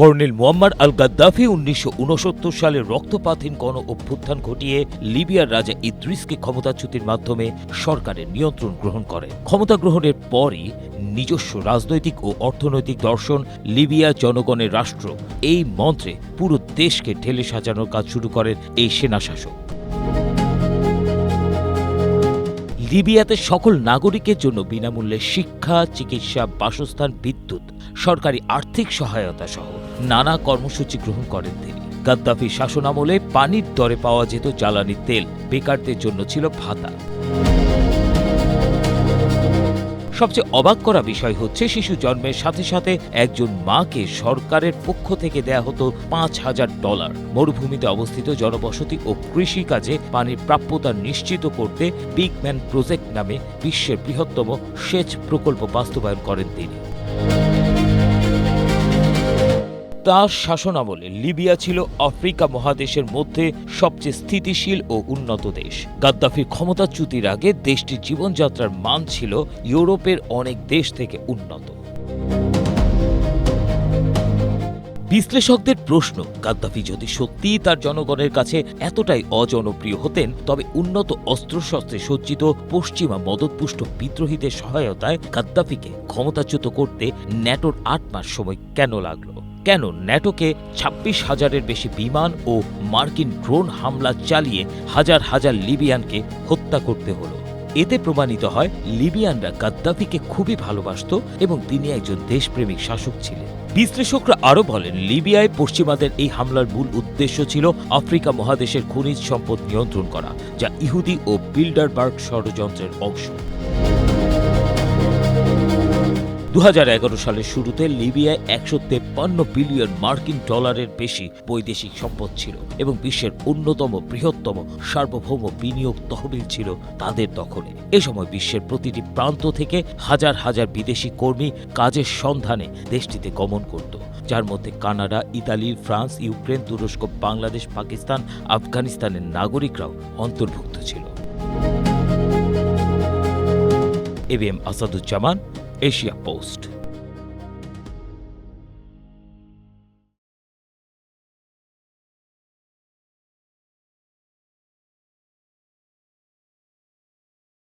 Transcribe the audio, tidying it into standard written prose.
Colonel Muammar আল Gaddafi ১৯৬৯ সালে রক্তপাতহীন গণ অভ্যুত্থান ঘটিয়ে লিবিয়ার রাজা ইদ্রিসকে ক্ষমতাচ্যুতির মাধ্যমে সরকারের নিয়ন্ত্রণ গ্রহণ করেন। ক্ষমতা গ্রহণের পরই নিজস্ব রাজনৈতিক ও অর্থনৈতিক দর্শন লিবিয়া জনগণের রাষ্ট্র এই মন্ত্রে পুরো দেশকে ঢেলে সাজানোর কাজ শুরু করেন এই সেনাশাসক। লিবিয়াতে সকল নাগরিকের জন্য বিনামূল্যে শিক্ষা, চিকিৎসা, বাসস্থান, বিদ্যুৎ, সরকারি আর্থিক সহায়তা সহ নানা কর্মসূচি গ্রহণ করেন তিনি। গাদ্দাফির শাসনামলে পানির দরে পাওয়া যেত জ্বালানি তেল, বেকারদের জন্য ছিল ভাতা। সবচেয়ে অবাক করা বিষয় হচ্ছে, শিশু জন্মের সাথে সাথে একজন মাকে সরকারের পক্ষ থেকে দেয়া হতো $৫,০০০। মরুভূমিতে অবস্থিত জনবসতি ও কৃষিকাজে পানির প্রাপ্যতা নিশ্চিত করতে বিগ ম্যান প্রজেক্ট নামে বিশ্বের বৃহত্তম সেচ প্রকল্প বাস্তবায়ন করেন তিনি। তাঁর শাসনামলে লিবিয়া ছিল আফ্রিকা মহাদেশের মধ্যে সবচেয়ে স্থিতিশীল ও উন্নত দেশ। গাদ্দাফির ক্ষমতাচ্যুতির আগে দেশটির জীবনযাত্রার মান ছিল ইউরোপের অনেক দেশ থেকে উন্নত। বিশ্লেষকদের প্রশ্ন, গাদ্দাফি যদি সত্যিই তার জনগণের কাছে এতটাই অজনপ্রিয় হতেন, তবে উন্নত অস্ত্রশস্ত্রে সজ্জিত পশ্চিমা মদতপুষ্ট বিদ্রোহীদের সহায়তায় গাদ্দাফিকে ক্ষমতাচ্যুত করতে ন্যাটোর ৮ মাস সময় কেন লাগলো? কেন ন্যাটোকে ২৬,০০০-এর বেশি বিমান ও মার্কিন ড্রোন হামলা চালিয়ে হাজার হাজার লিবিয়ানকে হত্যা করতে হলো? এতে প্রমাণিত হয় লিবিয়ানরা গাদ্দাফিকে খুবই ভালোবাসত এবং তিনি একজন দেশপ্রেমিক শাসক ছিলেন। বিশ্লেষকরা আরও বলেন, লিবিয়ায় পশ্চিমাদের এই হামলার মূল উদ্দেশ্য ছিল আফ্রিকা মহাদেশের খনিজ সম্পদ নিয়ন্ত্রণ করা, যা ইহুদি ও বিল্ডারবার্গ ষড়যন্ত্রের অংশ। ২০১১ সালের শুরুতে লিবিয়ায় $১৫৩ বিলিয়ন মার্কিন ডলারের বেশি বৈদেশিক সম্পদ ছিল এবং বিশ্বের অন্যতম বৃহত্তম সার্বভৌম বিনিয়োগ তহবিল ছিল তাদের দখলে। এ সময় বিশ্বের প্রতিটি প্রান্ত থেকে হাজার হাজার বিদেশি কর্মী কাজের সন্ধানে দেশটিতে গমন করত, যার মধ্যে কানাডা, ইতালি, ফ্রান্স, ইউক্রেন, তুরস্ক, বাংলাদেশ, পাকিস্তান, আফগানিস্তানের নাগরিকরাও অন্তর্ভুক্ত ছিল। ABM Asaduzzaman, Asia post.